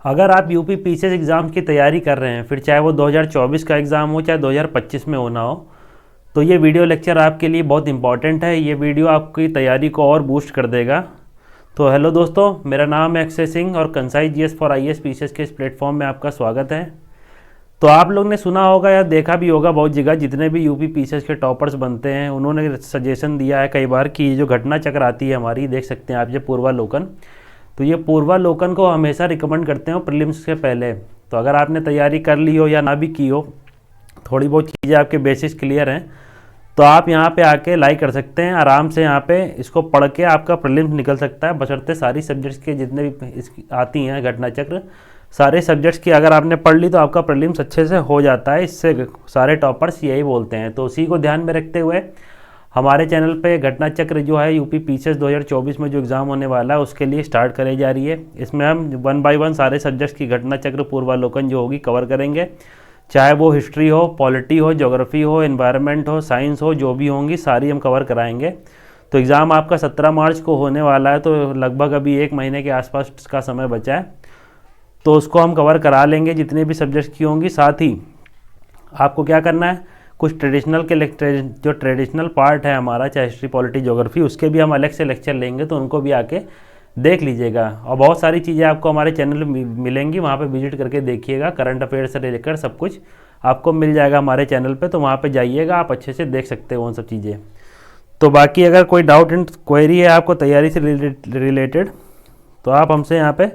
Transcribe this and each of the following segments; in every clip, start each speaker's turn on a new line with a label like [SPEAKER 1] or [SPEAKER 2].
[SPEAKER 1] अगर आप UP PCS exam की तैयारी कर रहे हैं, फिर चाहे वो 2024 का एग्ज़ाम हो चाहे 2025 में होना हो, तो ये वीडियो लेक्चर आपके लिए बहुत इंपॉर्टेंट है। ये वीडियो आपकी तैयारी को और बूस्ट कर देगा। तो हेलो दोस्तों, मेरा नाम है अक्षय सिंह और Kansai GS for IAS PCS के इस प्लेटफॉर्म में आपका स्वागत है। तो आप लोग ने सुना होगा या देखा भी होगा बहुत जगह, जितने भी यूपी पीसीएस के टॉपर्स बनते हैं उन्होंने सजेशन दिया है कई बार कि ये जो घटना चक्र आती है हमारी, देख सकते हैं आप ये पूर्वालोकन, तो ये पूर्वालोकन को हमेशा रिकमेंड करते हैं प्रीलिम्स से पहले। तो अगर आपने तैयारी कर ली हो या ना भी की हो, थोड़ी बहुत चीज़ें आपके बेसिस क्लियर हैं, तो आप यहाँ पे आके लाइक कर सकते हैं आराम से। यहाँ पे इसको पढ़ के आपका प्रीलिम्स निकल सकता है, बशर्ते सारी सब्जेक्ट्स के जितने भी इसकी आती हैं घटना चक्र, सारे सब्जेक्ट्स की अगर आपने पढ़ ली तो आपका प्रीलिम्स अच्छे से हो जाता है। इससे सारे टॉपर्स यही बोलते हैं। तो उसी को ध्यान में रखते हुए हमारे चैनल पे घटना चक्र जो है यूपी पीसीएस 2024 में जो एग्ज़ाम होने वाला है उसके लिए स्टार्ट करी जा रही है। इसमें हम 1 बाय 1 सारे सब्जेक्ट्स की घटना चक्र पूर्वालोकन जो होगी कवर करेंगे, चाहे वो हिस्ट्री हो, पॉलिटी हो, ज्योग्राफी हो, एनवायरनमेंट हो, साइंस हो, जो भी होंगी सारी हम कवर कराएंगे। तो एग्ज़ाम आपका 17 मार्च को होने वाला है, तो लगभग अभी 1 महीने के आसपास का समय बचा है, तो उसको हम कवर करा लेंगे जितने भी सब्जेक्ट्स की होंगी। साथ ही आपको क्या करना है, कुछ ट्रेडिशनल के जो ट्रेडिशनल पार्ट है हमारा, चाहे हिस्ट्री, पॉलिटी, ज्योग्राफी, उसके भी हम अलग से लेक्चर लेंगे, तो उनको भी आके देख लीजिएगा। और बहुत सारी चीज़ें आपको हमारे चैनल में मिलेंगी, वहाँ पे विजिट करके देखिएगा। करंट अफेयर्स से लेकर सब कुछ आपको मिल जाएगा हमारे चैनल पे, तो वहाँ पे जाइएगा, आप अच्छे से देख सकते हो उन सब चीज़ें। तो बाकी अगर कोई डाउट एंड क्वेरी है आपको तैयारी से रिलेटेड, तो आप हमसे यहाँ पे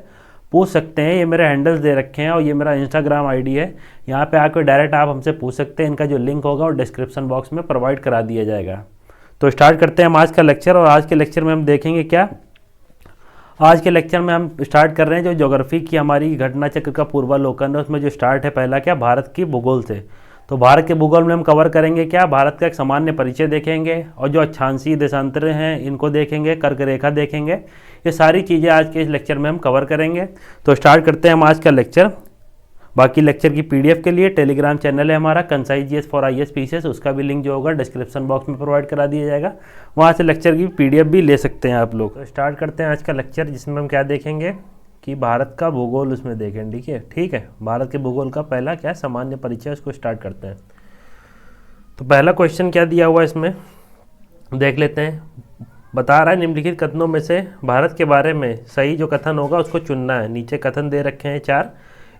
[SPEAKER 1] पूछ सकते हैं। ये मेरे हैंडल्स दे रखे हैं और ये मेरा इंस्टाग्राम आईडी है, यहाँ पे आकर डायरेक्ट आप हमसे पूछ सकते हैं। इनका जो लिंक होगा वो डिस्क्रिप्शन बॉक्स में प्रोवाइड करा दिया जाएगा। तो स्टार्ट करते हैं हम आज का लेक्चर। और आज के लेक्चर में हम देखेंगे क्या, आज के लेक्चर में हम स्टार्ट कर रहे हैं जो ज्योग्राफी की हमारी घटना चक्र का पूर्वालोकन है, उसमें जो स्टार्ट है पहला क्या, भारत की भूगोल से। तो भारत के भूगोल में हम कवर करेंगे क्या, भारत का एक सामान्य परिचय देखेंगे और जो अक्षांशीय देशांतर हैं इनको देखेंगे, कर्क रेखा देखेंगे। ये सारी चीज़ें आज के इस लेक्चर में हम कवर करेंगे। तो स्टार्ट करते हैं हम आज का लेक्चर। बाकी लेक्चर की पीडीएफ के लिए टेलीग्राम चैनल है हमारा Kansai GS for IAS PCS, उसका भी लिंक जो होगा डिस्क्रिप्शन बॉक्स में प्रोवाइड करा दिया जाएगा, वहाँ से लेक्चर की पीडीएफ भी ले सकते हैं आप लोग। तो स्टार्ट करते हैं आज का लेक्चर, जिसमें हम क्या देखेंगे कि भारत का भूगोल उसमें देखें। ठीक है, भारत के भूगोल का पहला क्या है, सामान्य परिचय, उसको स्टार्ट करते हैं। तो पहला क्वेश्चन क्या दिया हुआ है इसमें देख लेते हैं। बता रहा है निम्नलिखित कथनों में से भारत के बारे में सही जो कथन होगा उसको चुनना है। नीचे कथन दे रखे हैं 4,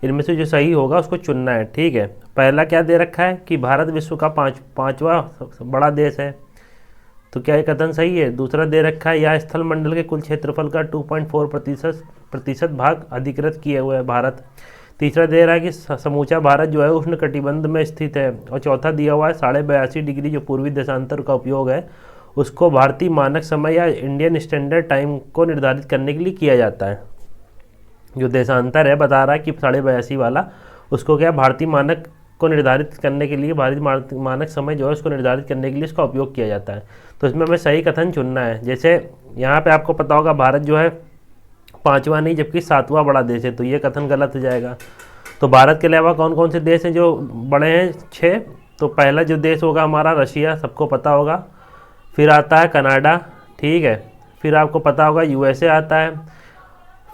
[SPEAKER 1] इनमें से जो सही होगा उसको चुनना है। ठीक है, पहला क्या दे रखा है कि भारत विश्व का पाँचवा बड़ा देश है, तो क्या ये कथन सही है। दूसरा दे रखा है यह स्थल मंडल के कुल क्षेत्रफल का 2.4% भाग अधिकृत किए हुए है भारत। तीसरा दे रहा है कि समूचा भारत जो है उष्ण कटिबंध में स्थित है। और चौथा दिया हुआ है 82.5 डिग्री जो पूर्वी देशांतर का उपयोग है उसको भारतीय मानक समय या इंडियन स्टैंडर्ड टाइम को निर्धारित करने के लिए किया जाता है। जो देशांतर है बता रहा है कि 82.5 वाला, उसको क्या भारतीय मानक को निर्धारित करने के लिए, भारतीय मानक समय जो है उसको निर्धारित करने के लिए इसका उपयोग किया जाता है। तो इसमें हमें सही कथन चुनना है। जैसे यहाँ पे आपको पता होगा भारत जो है 5वां नहीं जबकि 7वां बड़ा देश है, तो ये कथन गलत हो जाएगा। तो भारत के अलावा कौन कौन से देश हैं जो बड़े हैं, 6। तो पहला जो देश होगा हमारा रशिया, सबको पता होगा। फिर आता है कनाडा, ठीक है। फिर आपको पता होगा यूएसए आता है।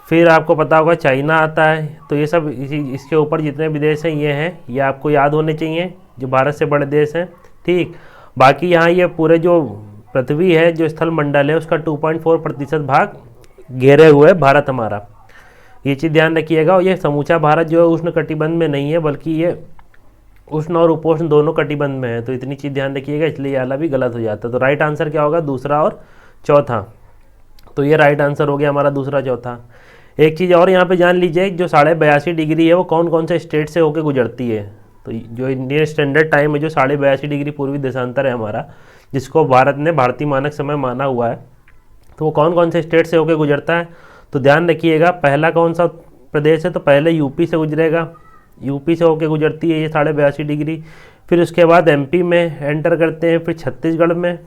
[SPEAKER 1] फिर आपको पता होगा चाइना आता है। तो ये सब इसके ऊपर जितने भी देश हैं ये हैं, ये आपको याद होने चाहिए जो भारत से बड़े देश हैं। ठीक, बाकी यहाँ ये पूरे जो पृथ्वी है, जो स्थल मंडल है, उसका 2.4% भाग घेरे हुए भारत हमारा, ये चीज़ ध्यान रखिएगा। और ये समूचा भारत जो है उष्ण कटिबंध में नहीं है, बल्कि ये उष्ण और उपोष्ण दोनों कटिबंध में है, तो इतनी चीज़ ध्यान रखिएगा, इसलिए वाला भी गलत हो जाता है। तो राइट आंसर क्या होगा, दूसरा और चौथा। तो ये राइट आंसर हो गया हमारा दूसरा चौथा। एक चीज़ और यहाँ पे जान लीजिए, जो 82.5 डिग्री है वो कौन कौन से स्टेट से होकर गुजरती है। तो जो इंडियन स्टैंडर्ड टाइम है जो 82.5 डिग्री पूर्वी देशांतर है हमारा, जिसको भारत ने भारतीय मानक समय माना हुआ है, तो वो कौन कौन से स्टेट से होकर गुजरता है। तो ध्यान रखिएगा, पहला कौन सा प्रदेश है, तो पहले यूपी से गुजरेगा, यूपी से होकर गुजरती है ये 82.5 डिग्री। फिर उसके बाद एमपी में एंटर करते हैं, फिर छत्तीसगढ़ में,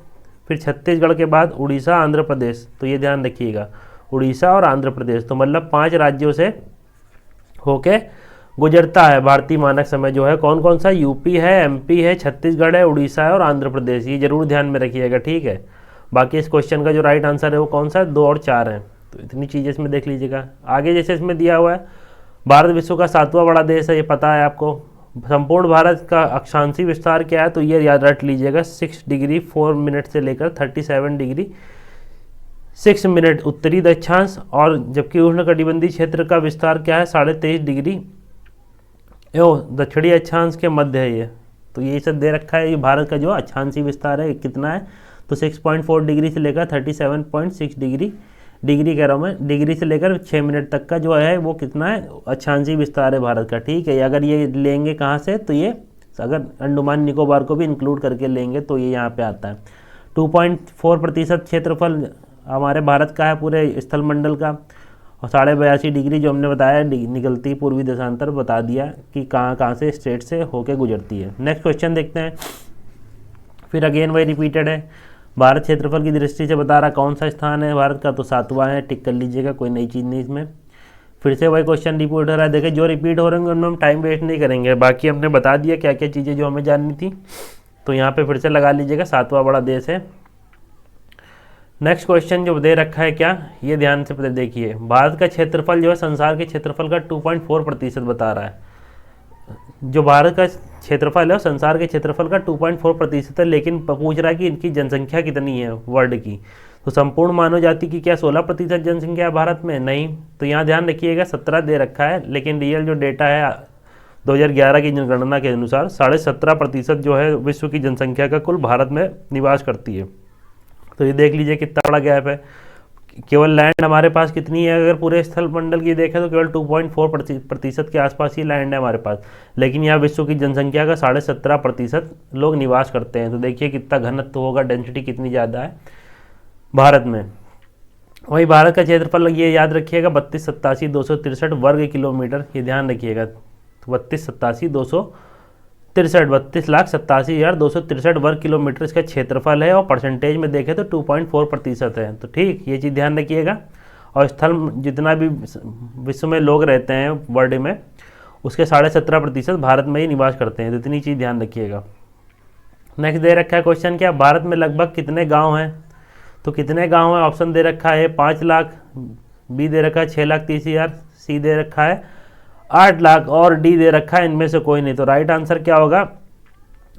[SPEAKER 1] फिर छत्तीसगढ़ के बाद उड़ीसा, आंध्र प्रदेश। तो ये ध्यान रखिएगा, उड़ीसा और आंध्र प्रदेश, तो मतलब 5 राज्यों से होके गुजरता है भारतीय मानक समय जो है। कौन कौन सा, यूपी है, एमपी है, छत्तीसगढ़ है, उड़ीसा है और आंध्र प्रदेश, ये जरूर ध्यान में रखिएगा। ठीक है, बाकी इस क्वेश्चन का जो राइट आंसर है वो कौन सा है, 2 और 4 है। तो इतनी चीज़ें इसमें देख लीजिएगा। आगे जैसे इसमें दिया हुआ है भारत विश्व का 7वां बड़ा देश है, ये पता है आपको। संपूर्ण भारत का अक्षांशीय विस्तार क्या है, तो ये याद रख लीजिएगा 6 डिग्री 4 मिनट से लेकर 37 डिग्री 6 मिनट उत्तरी दक्षांश, और जबकि उष्णकटिबंधीय क्षेत्र का विस्तार क्या है 23.5 डिग्री एवं दक्षिणी अक्षांश के मध्य है ये। तो ये सब दे रखा है, ये भारत का जो अक्षांशीय विस्तार है कितना है, तो 6.4 डिग्री से लेकर 37.6 डिग्री कह रहा हूँ मैं, डिग्री से लेकर 6 मिनट तक का जो है वो कितना है अक्षांशीय विस्तार है भारत का। ठीक है, अगर ये लेंगे कहाँ से, तो ये अगर अंडमान निकोबार को भी इंक्लूड करके लेंगे तो ये यहाँ पे आता है। 2.4% क्षेत्रफल हमारे भारत का है पूरे स्थलमंडल का, और 82.5 डिग्री जो हमने बताया निकलती पूर्वी देशांतर बता दिया कि कहाँ से स्टेट से होके गुजरती है। नेक्स्ट क्वेश्चन देखते हैं, फिर अगेन वही रिपीटेड है। भारत क्षेत्रफल की दृष्टि से बता रहा कौन सा स्थान है भारत का, तो 7वां है, टिक कर लीजिएगा, कोई नई चीज़ नहीं इसमें। फिर से वही क्वेश्चन रिपीट हो रहा है, देखिए जो रिपीट हो रहे हैं उनमें हम टाइम वेस्ट नहीं करेंगे, बाकी हमने बता दिया क्या क्या चीज़ें जो हमें जाननी थी, तो यहाँ पे फिर से लगा लीजिएगा 7वां बड़ा देश है। नेक्स्ट क्वेश्चन जो दे रखा है क्या, ये ध्यान से देखिए, भारत का क्षेत्रफल जो है संसार के क्षेत्रफल का 2.4% बता रहा है। जो भारत का क्षेत्रफल है संसार के क्षेत्रफल का 2.4% है, लेकिन पूछ रहा है कि इनकी जनसंख्या कितनी है वर्ल्ड की, तो संपूर्ण मानव जाति की क्या 16% जनसंख्या है भारत में, नहीं। तो यहाँ ध्यान रखिएगा 17 दे रखा है, लेकिन रियल जो डेटा है 2011 की जनगणना के अनुसार 17.5% जो है विश्व की जनसंख्या का कुल भारत में निवास करती है। तो ये देख लीजिए कितना बड़ा गैप है। केवल लैंड हमारे पास कितनी है, अगर पूरे स्थल मंडल की देखें तो केवल 2.4% के आसपास ही लैंड है हमारे पास, लेकिन यहाँ विश्व की जनसंख्या का 17.5% लोग निवास करते हैं। तो देखिए कितना घनत्व होगा, डेंसिटी कितनी ज़्यादा है भारत में। वही भारत का क्षेत्रफल ये याद रखिएगा 32,87,263 वर्ग किलोमीटर, ये ध्यान रखिएगा 32,87,263 वर्ग किलोमीटर इसका क्षेत्रफल है, और परसेंटेज में देखें तो 2.4% है। तो ठीक, ये चीज़ ध्यान रखिएगा। और स्थल जितना भी विश्व में लोग रहते हैं वर्ल्ड में, उसके 17.5% भारत में ही निवास करते हैं, तो इतनी चीज़ ध्यान रखिएगा। नेक्स्ट दे रखा है क्वेश्चन क्या, भारत में लगभग कितने गाँव हैं, तो कितने गाँव हैं ऑप्शन दे रखा है 5 लाख, बी दे रखा है 6,30,000, सी दे रखा है 8 लाख, और डी दे रखा है इनमें से कोई नहीं। तो राइट आंसर क्या होगा,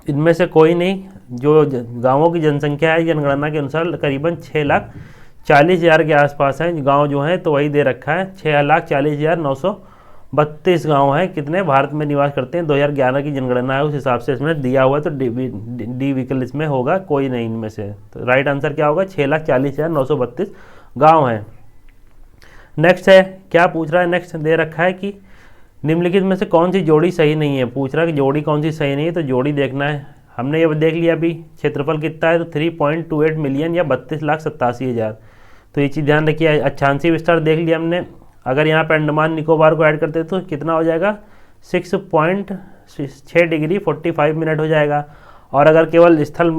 [SPEAKER 1] इनमें से कोई नहीं। जो गांवों की जनसंख्या है जनगणना के अनुसार करीबन 6,40,000 के आसपास है गांव जो हैं, तो वही दे रखा है 6,40,932 गांव हैं कितने भारत में निवास करते हैं। 2011 की जनगणना है, उस हिसाब से इसमें दिया हुआ है, तो डी विकल्प इसमें होगा कोई नहीं इनमें से। तो राइट आंसर क्या होगा, 6,40,932 गाँव हैं। नेक्स्ट है क्या पूछ रहा है, नेक्स्ट दे रखा है कि निम्नलिखित में से कौन सी जोड़ी सही नहीं है, पूछ रहा है कि जोड़ी कौन सी सही नहीं है, तो जोड़ी देखना है। हमने ये देख लिया अभी क्षेत्रफल कितना है, तो 3.28 मिलियन या 32,87,000। तो ये चीज़ ध्यान रखिए। अक्षांशीय विस्तार देख लिया हमने, अगर यहाँ पे अंडमान निकोबार को ऐड करते तो कितना हो जाएगा 6.6 डिग्री 45 मिनट हो जाएगा। और अगर केवल स्थल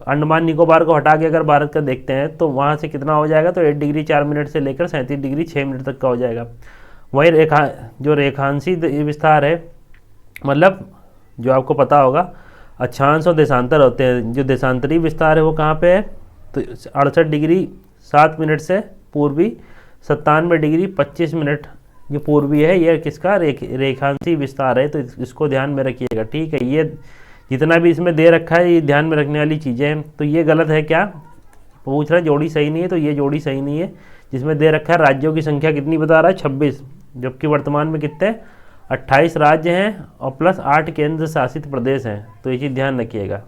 [SPEAKER 1] अंडमान निकोबार को हटा के अगर भारत का देखते हैं तो वहाँ से कितना हो जाएगा, तो 8 डिग्री 4 मिनट से लेकर 37 डिग्री 6 मिनट तक का हो जाएगा। वही रेखांशीय विस्तार है, मतलब जो आपको पता होगा अक्षांश और देशांतर होते हैं। जो देशांतरीय विस्तार है वो कहाँ पे है, तो 68 डिग्री 7 मिनट से पूर्वी, 97 डिग्री 25 मिनट जो पूर्वी है, ये किसका रेखांशीय विस्तार है, तो इसको ध्यान में रखिएगा। ठीक है, ये जितना भी इसमें दे रखा है ये ध्यान में रखने वाली चीज़ें हैं। तो ये गलत है क्या, पूछ रहा है जोड़ी सही नहीं है, तो ये जोड़ी सही नहीं है। जिसमें दे रखा है राज्यों की संख्या कितनी बता रहा है 26, जबकि वर्तमान में कितने 28 राज्य हैं और प्लस 8 केंद्र शासित प्रदेश हैं। तो ये चीज़ ध्यान रखिएगा,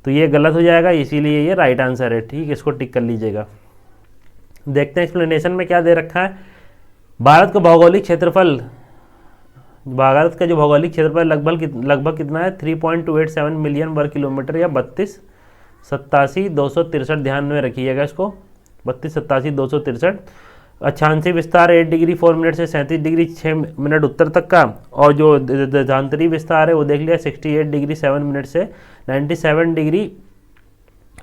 [SPEAKER 1] तो ये गलत हो जाएगा, इसीलिए ये राइट आंसर है। ठीक, इसको टिक कर लीजिएगा। देखते हैं एक्सप्लेनेशन में क्या दे रखा है। भारत का भौगोलिक क्षेत्रफल, भारत का जो भौगोलिक क्षेत्रफल लगभग कितना है 3.287 मिलियन वर्ग किलोमीटर या 32,87,263, ध्यान में रखिएगा इसको 32,87,263। अक्षांशीय विस्तार 8 डिग्री 4 मिनट से 37 डिग्री 6 मिनट उत्तर तक का, और जो देशांतरीय विस्तार है वो देख लिया 68 डिग्री 7 मिनट से 97 डिग्री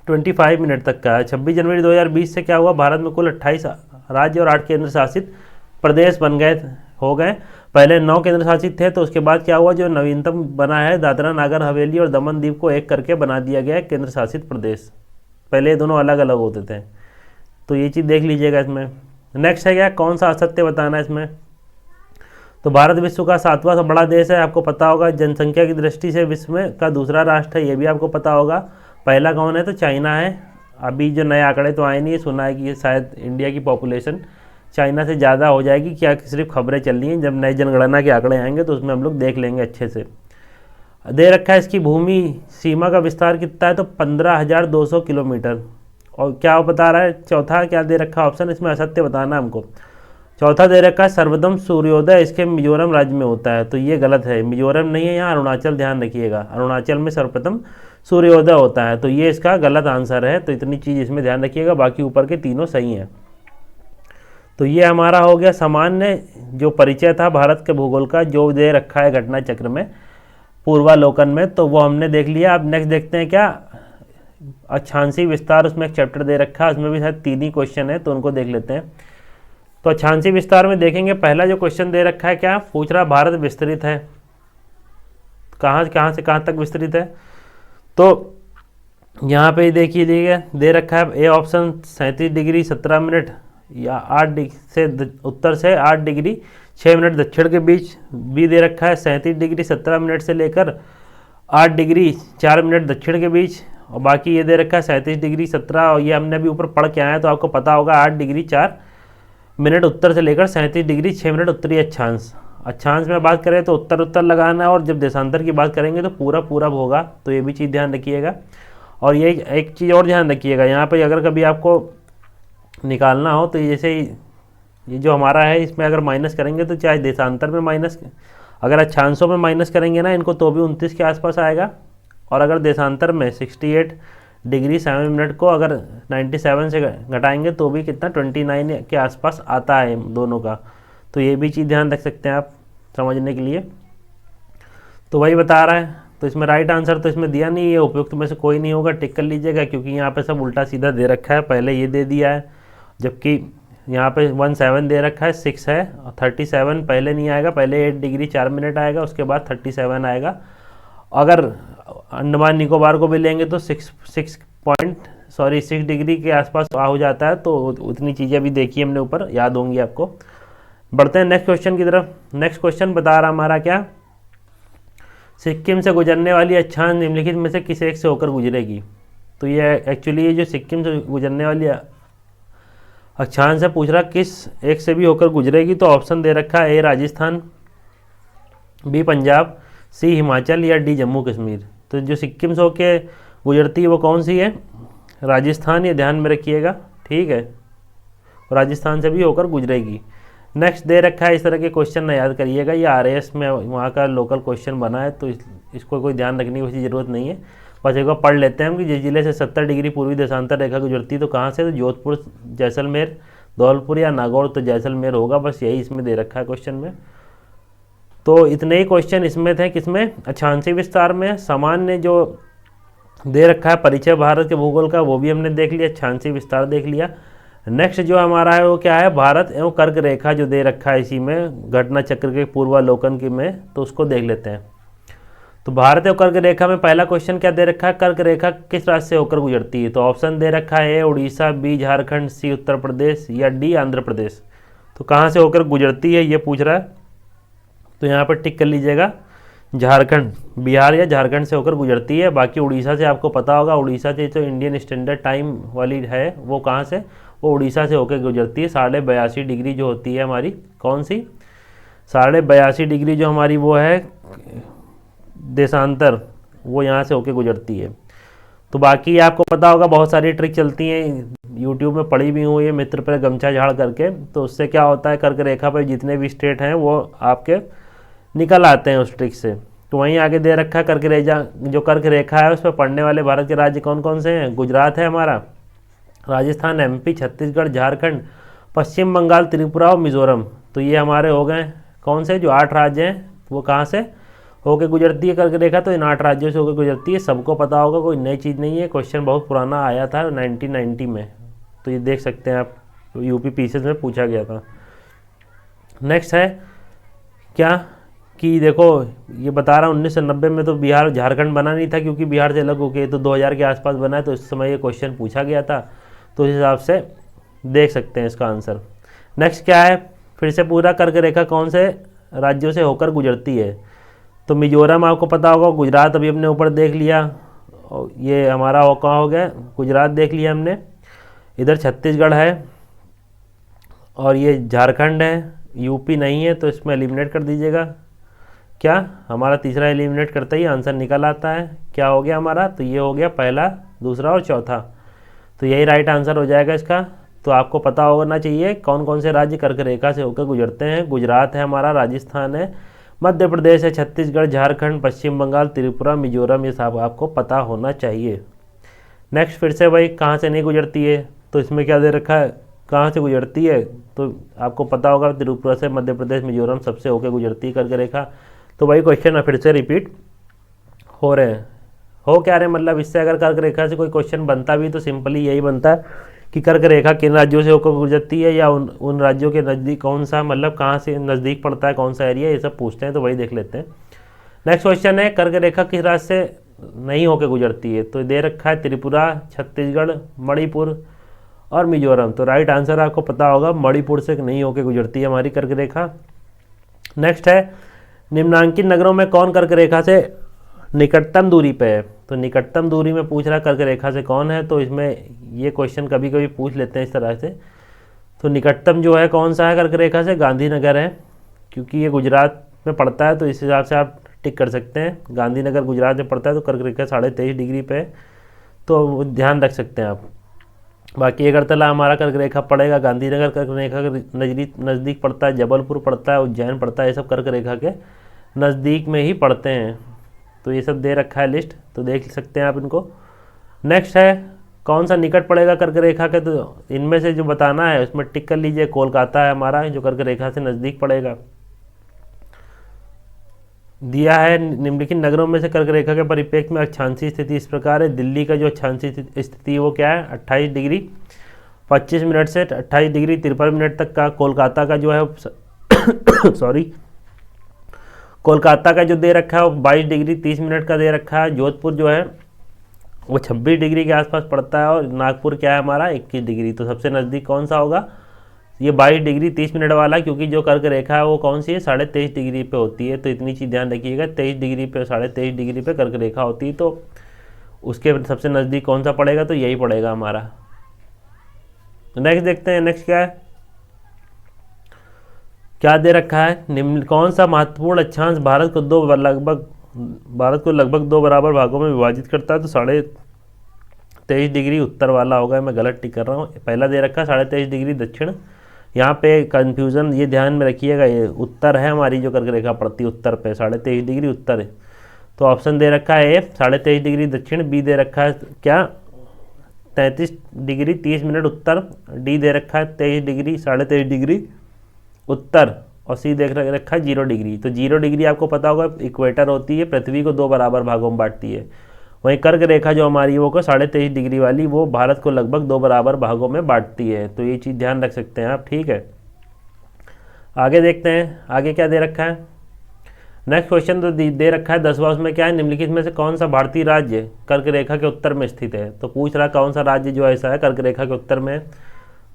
[SPEAKER 1] 25 मिनट तक का है। 26 जनवरी 2020 से क्या हुआ, भारत में कुल 28 राज्य और 8 केंद्र शासित प्रदेश हो गए। पहले 9 केंद्र शासित थे, तो उसके बाद क्या हुआ, जो नवीनतम बना है दादरा नागर हवेली और दमन दीव को एक करके बना दिया गया है केंद्र शासित प्रदेश। पहले दोनों अलग अलग होते थे, तो ये चीज़ देख लीजिएगा इसमें। नेक्स्ट है क्या, कौन सा असत्य बताना है इसमें, तो भारत विश्व का 7वां सबसे बड़ा देश है, आपको पता होगा। जनसंख्या की दृष्टि से विश्व में का दूसरा राष्ट्र है, ये भी आपको पता होगा। पहला कौन है? तो चाइना है। अभी जो नए आंकड़े तो आए नहीं, सुना है कि शायद इंडिया की पॉपुलेशन चाइना से ज़्यादा हो जाएगी, क्या सिर्फ खबरें चल रही हैं। जब नई जनगणना के आंकड़े आएंगे तो उसमें हम लोग देख लेंगे अच्छे से। दे रखा है इसकी भूमि सीमा का विस्तार कितना है? तो 15,200 किलोमीटर। और क्या बता रहा है चौथा, क्या दे रखा ऑप्शन? इसमें असत्य बताना हमको। चौथा दे रखा है सर्वोदम सूर्योदय इसके मिजोरम राज्य में होता है, तो ये गलत है। मिजोरम नहीं है, यहाँ अरुणाचल, ध्यान रखिएगा। अरुणाचल में सर्वप्रथम सूर्योदय होता है, तो ये इसका गलत आंसर है। तो इतनी चीज़ इसमें ध्यान रखिएगा, बाकी ऊपर के तीनों सही हैं। तो ये हमारा हो गया सामान्य जो परिचय था भारत के भूगोल का, जो दे रखा है घटना चक्र में, पूर्वालोकन में, तो वो हमने देख लिया। अब नेक्स्ट देखते हैं क्या अक्षांशीय विस्तार, उसमें एक चैप्टर दे रखा है, उसमें भी शायद 3 ही क्वेश्चन है, तो उनको देख लेते हैं। तो अक्षांशीय विस्तार में देखेंगे, पहला जो क्वेश्चन दे रखा है क्या पूछ रहा, भारत विस्तृत है, कहाँ से कहाँ तक विस्तृत है? तो यहाँ पे देखिए दे रखा है ए ऑप्शन 37 डिग्री 17 मिनट या 8 से उत्तर से 8 डिग्री 6 मिनट दक्षिण के बीच। बी दे रखा है 37 डिग्री 17 मिनट से लेकर 8 डिग्री 4 मिनट दक्षिण के बीच। और बाकी ये दे रखा है 37 डिग्री 17, और ये हमने अभी ऊपर पढ़ के आए हैं तो आपको पता होगा 8 डिग्री 4 मिनट उत्तर से लेकर 37 डिग्री 6 मिनट उत्तरी अक्षांश। अक्षांश में बात करें तो उत्तर लगाना है, और जब देशांतर की बात करेंगे तो पूरा पूरब होगा, तो ये भी चीज़ ध्यान रखिएगा। और ये एक चीज़ और ध्यान रखिएगा, यहाँ पे अगर कभी आपको निकालना हो तो जैसे ये जो हमारा है इसमें अगर माइनस करेंगे तो चाहे देशांतर में माइनस, अगर अक्षांशों में माइनस करेंगे ना इनको तो भी 29 के आसपास आएगा। और अगर देशांतर में 68 डिग्री 7 मिनट को अगर 97 से घटाएंगे तो भी कितना 29 के आसपास आता है दोनों का। तो ये भी चीज़ ध्यान रख सकते हैं आप समझने के लिए। तो वही बता रहा है, तो इसमें राइट आंसर तो इसमें दिया नहीं है, उपयुक्त में से कोई नहीं होगा, टिक कर लीजिएगा, क्योंकि यहाँ पे सब उल्टा सीधा दे रखा है। पहले ये दे दिया है, जबकि यहाँ पे 17 दे रखा है, 6 है, और 37 पहले नहीं आएगा, पहले 8 डिग्री 4 मिनट आएगा, उसके बाद 37 आएगा। अगर अंडमान निकोबार को भी लेंगे तो 6 डिग्री के आसपास हो जाता है। तो उतनी चीज़ें अभी देखी हमने ऊपर, याद होंगी आपको। बढ़ते हैं नेक्स्ट क्वेश्चन की तरफ। नेक्स्ट क्वेश्चन बता रहा हमारा क्या, सिक्किम से गुजरने वाली अक्षांश निम्नलिखित में से किस एक से होकर गुजरेगी? तो ये एक्चुअली ये जो सिक्किम से गुजरने वाली अक्षांश है पूछ रहा किस एक से भी होकर गुजरेगी। तो ऑप्शन दे रखा है ए राजस्थान, बी पंजाब, सी हिमाचल, या डी जम्मू कश्मीर। तो जो सिक्किम से होके गुजरती है वो कौन सी है? राजस्थान, ये ध्यान में रखिएगा, ठीक है। राजस्थान से भी होकर गुजरेगी। नेक्स्ट दे रखा है, इस तरह के क्वेश्चन ना याद करिएगा, ये RAS में वहाँ का लोकल क्वेश्चन बना है, तो इसको कोई ध्यान रखने की वैसी ज़रूरत नहीं है। बस एक बार पढ़ लेते हैं हम कि जिस जिले से 70 डिग्री पूर्वी देशांतर रेखा गुजरती तो कहाँ से? तो जोधपुर, जैसलमेर, धौलपुर या नागौर, तो जैसलमेर होगा। बस यही इसमें दे रखा है क्वेश्चन में। तो इतने ही क्वेश्चन इसमें थे, किसमें? अक्षांशीय विस्तार में। सामान्य जो दे रखा है परिचय भारत के भूगोल का, वो भी हमने देख लिया, अक्षांशीय विस्तार देख लिया। नेक्स्ट जो हमारा है वो क्या है, भारत एवं कर्क रेखा जो दे रखा है इसी में घटना चक्र के पूर्वालोकन की में, तो उसको देख लेते हैं। तो भारत एवं कर्क रेखा में पहला क्वेश्चन क्या दे रखा है, कर्क रेखा किस राज्य से होकर गुजरती है? तो ऑप्शन दे रखा है ए उड़ीसा, बी झारखंड, सी उत्तर प्रदेश, या डी आंध्र प्रदेश। तो कहाँ से होकर गुजरती है ये पूछ रहा है, तो यहाँ पर टिक कर लीजिएगा, झारखंड, बिहार या झारखंड से होकर गुजरती है। बाकी उड़ीसा से आपको पता होगा, उड़ीसा से जो इंडियन स्टैंडर्ड टाइम वाली है वो कहाँ से, वो उड़ीसा से होकर गुजरती है। 82.5 डिग्री जो होती है हमारी, कौन सी? 82.5 डिग्री जो हमारी वो है देशांतर, वो यहाँ से होकर गुजरती है। तो बाकी आपको पता होगा बहुत सारी ट्रिक चलती हैं, यूट्यूब में पढ़ी भी हुई है, मित्र पर गमछा झाड़ करके। तो उससे क्या होता है, कर्क रेखा पर जितने भी स्टेट हैं वो आपके निकल आते हैं उस ट्रिक से। तो वहीं आगे दे रखा है कर्क रेखा, जो कर्क रेखा है उस पर पड़ने वाले भारत के राज्य कौन कौन से हैं? गुजरात है हमारा, राजस्थान, MP, छत्तीसगढ़, झारखंड, पश्चिम बंगाल, त्रिपुरा और मिजोरम। तो ये हमारे हो गए कौन से, जो 8 राज्य हैं, वो कहाँ से होके गुजरती है कर्क रेखा? तो इन 8 राज्यों से होकर गुजरती है। सबको पता होगा, कोई नई चीज़ नहीं है, क्वेश्चन बहुत पुराना आया था 1990 में, तो ये देख सकते हैं आप, UP PCS में पूछा गया था। नेक्स्ट है क्या कि देखो ये बता रहा हूँ 1990 में तो बिहार झारखंड बना नहीं था, क्योंकि बिहार से अलग होके तो 2000 के आसपास बना है, तो इस समय ये क्वेश्चन पूछा गया था, तो इस हिसाब से देख सकते हैं इसका आंसर। नेक्स्ट क्या है, फिर से पूरा कर्क रेखा कौन से राज्यों से होकर गुजरती है? तो मिजोरम आपको पता होगा, गुजरात अभी हमने ऊपर देख लिया, और ये हमारा वो कहाँ हो गया, गुजरात देख लिया हमने। इधर छत्तीसगढ़ है और ये झारखंड है, यूपी नहीं है, तो इसमें एलिमिनेट कर दीजिएगा। क्या हमारा तीसरा एलिमिनेट करते ही आंसर निकल आता है, क्या हो गया हमारा, तो ये हो गया पहला, दूसरा और चौथा, तो यही राइट आंसर हो जाएगा इसका। तो आपको पता होना चाहिए कौन कौन से राज्य कर्क रेखा से होकर गुजरते हैं। गुजरात है हमारा, राजस्थान है, मध्य प्रदेश है, छत्तीसगढ़, झारखंड, पश्चिम बंगाल, त्रिपुरा, मिजोरम, ये सब आपको पता होना चाहिए। नेक्स्ट फिर से भाई, कहाँ से नहीं गुजरती है, तो इसमें क्या दे रखा है, कहाँ से गुजरती है, तो आपको पता होगा त्रिपुरा से, मध्य प्रदेश, मिजोरम सबसे होकर गुजरती है कर्क रेखा। तो वही क्वेश्चन फिर से रिपीट हो रहे हैं। हो क्या रहे मतलब, इससे अगर कर्क रेखा से कोई क्वेश्चन बनता भी तो सिंपली यही बनता है कि कर्क रेखा किन राज्यों से होकर गुजरती है, या उन राज्यों के नज़दीक कौन सा, मतलब कहाँ से नज़दीक पड़ता है, कौन सा एरिया, ये सब पूछते हैं, तो वही देख लेते हैं। नेक्स्ट क्वेश्चन है, कर्क रेखा किस राज्य से नहीं होकर गुजरती है, तो दे रखा है त्रिपुरा, छत्तीसगढ़, मणिपुर और मिजोरम। तो राइट आंसर आपको पता होगा, मणिपुर से नहीं होकर गुजरती है हमारी कर्क रेखा। नेक्स्ट है, निम्नांकित नगरों में कौन कर्क रेखा से निकटतम दूरी पे है, तो निकटतम दूरी में पूछ रहा कर्क रेखा से कौन है, तो इसमें ये क्वेश्चन कभी कभी पूछ लेते हैं इस तरह से। तो निकटतम जो है कौन सा है कर्क रेखा से, गांधीनगर है, क्योंकि ये गुजरात में पड़ता है, तो इस हिसाब से आप टिक कर सकते हैं। गांधीनगर गुजरात में पड़ता है, तो कर्क रेखा 23.5 डिग्री पे है, तो ध्यान रख सकते हैं आप। बाकी अगरतला हमारा कर्क रेखा पड़ेगा, गांधीनगर कर्क रेखा के नज़दीक पड़ता है, जबलपुर पड़ता है, उज्जैन पड़ता है, ये सब कर्क रेखा के नज़दीक में ही पड़ते हैं। तो ये सब दे रखा है लिस्ट, तो देख सकते हैं आप इनको। नेक्स्ट है, कौन सा निकट पड़ेगा कर्क रेखा के, तो इनमें से जो बताना है उसमें टिक कर लीजिए। कोलकाता है हमारा जो कर्क रेखा से नज़दीक पड़ेगा। दिया है, निम्नलिखित नगरों में से कर्क रेखा के परिप्रेक्ष्य में अक्षांशीय स्थिति इस प्रकार है। दिल्ली का जो अक्षांशीय स्थिति वो क्या है, 28 डिग्री 25 मिनट से 28 डिग्री 53 मिनट तक का। कोलकाता का जो है सॉरी, कोलकाता का जो दे रखा है वो 22 डिग्री 30 मिनट का दे रखा है। जोधपुर जो है वो 26 डिग्री के आसपास पड़ता है, और नागपुर क्या है हमारा 21 डिग्री। तो सबसे नज़दीक कौन सा होगा, ये 22 डिग्री 30 मिनट वाला, क्योंकि जो कर्क रेखा है वो कौन सी है, 23.5 डिग्री पे होती है। तो इतनी चीज़ ध्यान रखिएगा, 23 डिग्री पे 23.5 डिग्री पे कर्क रेखा होती है, तो उसके सबसे नज़दीक कौन सा पड़ेगा, तो यही पड़ेगा हमारा। नेक्स्ट देखते हैं, नेक्स्ट क्या है, क्या दे रखा है, निम्न कौन सा महत्वपूर्ण अक्षांश भारत को लगभग 2 बराबर भागों में विभाजित करता है, तो 23.5 डिग्री उत्तर वाला होगा। मैं गलत टिक कर रहा हूँ, पहला दे रखा है 23.5 डिग्री दक्षिण, यहाँ पे कंफ्यूजन ये ध्यान में रखिएगा, ये उत्तर है हमारी जो कर्क रेखा पड़ती है उत्तर पे, 23.5 डिग्री उत्तर है। तो ऑप्शन दे रखा है ए 23.5 डिग्री दक्षिण, बी दे रखा है क्या 33 डिग्री 30 मिनट उत्तर, डी दे रखा है 23.5 डिग्री उत्तर, और सी देख रखा है 0 डिग्री। तो 0 डिग्री आपको पता होगा इक्वेटर होती है, पृथ्वी को 2 बराबर भागों में बांटती है। वहीं कर्क रेखा जो हमारी वो को 23.5 डिग्री वाली, वो भारत को लगभग 2 बराबर भागों में बांटती है। तो ये चीज़ ध्यान रख सकते हैं आप, ठीक है। आगे देखते हैं, आगे क्या दे रखा है। नेक्स्ट क्वेश्चन तो दे रखा है 10वां, उसमें क्या है, निम्नलिखित में से कौन सा भारतीय राज्य कर्क रेखा के उत्तर में स्थित है। तो पूछ रहा कौन सा राज्य जो ऐसा है कर्क रेखा के उत्तर में।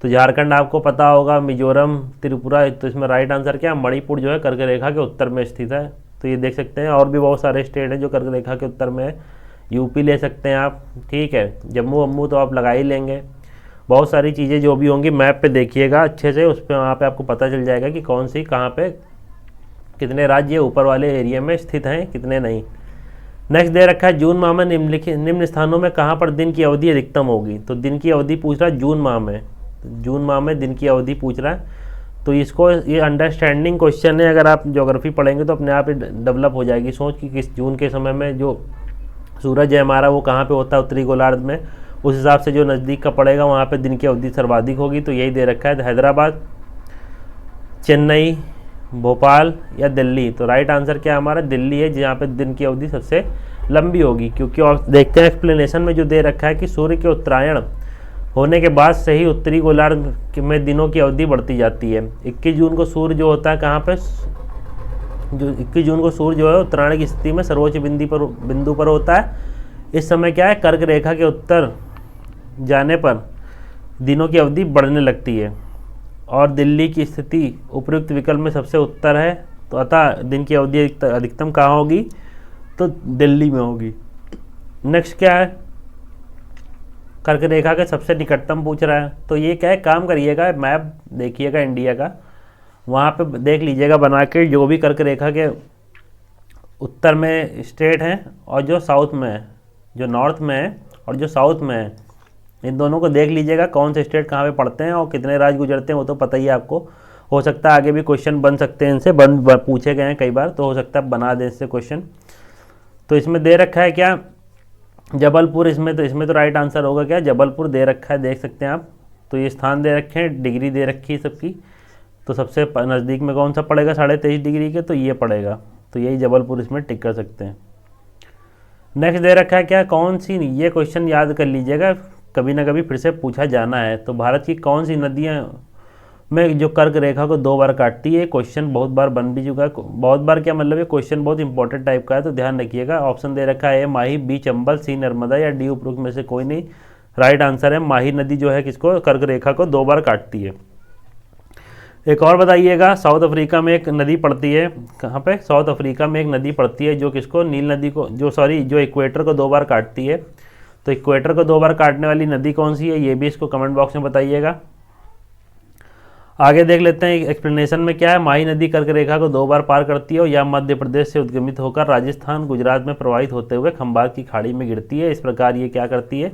[SPEAKER 1] तो झारखंड आपको पता होगा, मिजोरम, त्रिपुरा, तो इसमें राइट आंसर क्या है, मणिपुर जो है कर्क रेखा के उत्तर में स्थित है। तो ये देख सकते हैं, और भी बहुत सारे स्टेट हैं जो कर्क रेखा के उत्तर में है। यूपी ले सकते हैं आप, ठीक है, जम्मू वम्मू तो आप लगा ही लेंगे। बहुत सारी चीज़ें जो भी होंगी मैप पे देखिएगा अच्छे से, उस पर वहाँ पे आपको पता चल जाएगा कि कौन सी कहाँ पे कितने राज्य ऊपर वाले एरिया में स्थित हैं, कितने नहीं। नेक्स्ट दे रखा है, जून माह में निम्न स्थानों में कहाँ पर दिन की अवधि अधिकतम होगी। तो दिन की अवधि पूछ रहा है जून माह में, जून माह में दिन की अवधि पूछ रहा है। तो इसको ये अंडरस्टैंडिंग क्वेश्चन है, अगर आप ज्योग्राफी पढ़ेंगे तो अपने आप ही डेवलप हो जाएगी सोच कि किस जून के समय में जो सूरज है हमारा वो कहाँ पे होता है, उत्तरी गोलार्ध में, उस हिसाब से जो नज़दीक का पड़ेगा वहाँ पे दिन की अवधि सर्वाधिक होगी। तो यही दे रखा है, हैदराबाद, चेन्नई, भोपाल या दिल्ली। तो राइट आंसर क्या हमारा दिल्ली है, जहाँ पे दिन की अवधि सबसे लंबी होगी। क्योंकि और देखते हैं एक्सप्लेनेशन में जो दे रखा है कि सूर्य के उत्तरायण होने के बाद से ही उत्तरी गोलार्ध में दिनों की अवधि बढ़ती जाती है। 21 जून को सूर्य जो होता है कहाँ पे, जो 21 जून को सूर्य जो है उत्तरायण की स्थिति में सर्वोच्च बिंदु पर होता है। इस समय क्या है, कर्क रेखा के उत्तर जाने पर दिनों की अवधि बढ़ने लगती है। और दिल्ली की स्थिति उपयुक्त विकल्प में सबसे उत्तर है, तो अतः दिन की अवधि अधिकतम कहाँ होगी, तो दिल्ली में होगी। नेक्स्ट क्या है, कर्क रेखा के सबसे निकटतम पूछ रहा है। तो ये क्या है, काम करिएगा, मैप देखिएगा इंडिया का, वहाँ पे देख लीजिएगा बना के, जो भी कर्क रेखा के उत्तर में स्टेट हैं और जो साउथ में है, जो नॉर्थ में है और जो साउथ में है, इन दोनों को देख लीजिएगा कौन से स्टेट कहाँ पे पड़ते हैं और कितने राज्य गुजरते हैं, वो तो पता ही है आपको। हो सकता है आगे भी क्वेश्चन बन सकते हैं इनसे, पूछे गए हैं कई बार, तो हो सकता है बना दें इससे क्वेश्चन। तो इसमें दे रखा है क्या, जबलपुर, इसमें तो राइट आंसर होगा क्या, जबलपुर दे रखा है, देख सकते हैं आप। तो ये स्थान दे रखे हैं, डिग्री दे रखी है सबकी, तो सबसे नज़दीक में कौन सा पड़ेगा 23.5 डिग्री के, तो ये पड़ेगा, तो यही जबलपुर इसमें टिक कर सकते हैं। नेक्स्ट दे रखा है क्या, कौन सी, ये क्वेश्चन याद कर लीजिएगा, कभी ना कभी फिर से पूछा जाना है। तो भारत की कौन सी नदियाँ में जो कर्क रेखा को 2 बार काटती है, क्वेश्चन बहुत बार बन भी चुका है, बहुत बार क्या मतलब है, क्वेश्चन बहुत इंपॉर्टेंट टाइप का है, तो ध्यान रखिएगा। ऑप्शन दे रखा है ए माही, बी चंबल, सी नर्मदा या डी उपरोक्त में से कोई नहीं। राइट आंसर है माही नदी जो है किसको, कर्क रेखा को 2 बार काटती है। एक और बताइएगा, साउथ अफ्रीका में एक नदी पड़ती है, कहाँ पे, साउथ अफ्रीका में एक नदी पड़ती है जो किसको, नील नदी को, जो इक्वेटर को 2 बार काटती है। तो इक्वेटर को 2 बार काटने वाली नदी कौन सी है, ये भी इसको कमेंट बॉक्स में बताइएगा। आगे देख लेते हैं एक्सप्लेनेशन में क्या है, माही नदी कर्क रेखा को 2 बार पार करती है और यह मध्य प्रदेश से उद्गमित होकर राजस्थान गुजरात में प्रवाहित होते हुए खंबात की खाड़ी में गिरती है। इस प्रकार ये क्या करती है,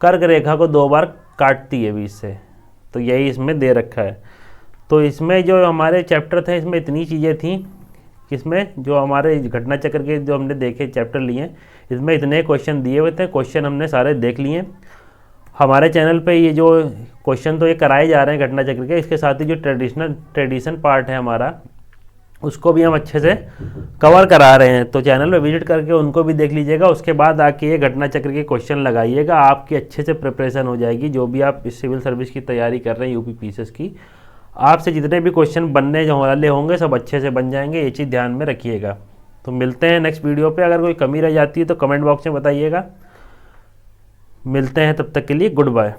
[SPEAKER 1] कर्क रेखा को 2 बार काटती है बीच से, तो यही इसमें दे रखा है। तो इसमें जो हमारे चैप्टर थे, इसमें इतनी चीज़ें थी, किसमें, जो हमारे घटना चक्र के जो हमने देखे चैप्टर लिए, इसमें इतने क्वेश्चन दिए हुए थे, क्वेश्चन हमने सारे देख लिए। हमारे चैनल पे ये जो क्वेश्चन तो ये कराए जा रहे हैं घटना चक्र के, इसके साथ ही जो ट्रेडिशन पार्ट है हमारा, उसको भी हम अच्छे से कवर करा रहे हैं। तो चैनल पे विजिट करके उनको भी देख लीजिएगा, उसके बाद आके ये घटना चक्र के क्वेश्चन लगाइएगा, आपकी अच्छे से प्रिपरेशन हो जाएगी। जो भी आप इस सिविल सर्विस की तैयारी कर रहे हैं, यूपी पीसीएस की, आपसे जितने भी क्वेश्चन बनने जो वाले होंगे सब अच्छे से बन जाएंगे, ये चीज़ ध्यान में रखिएगा। तो मिलते हैं नेक्स्ट वीडियो पे, अगर कोई कमी रह जाती है तो कमेंट बॉक्स में बताइएगा। मिलते हैं, तब तक के लिए गुड बाय।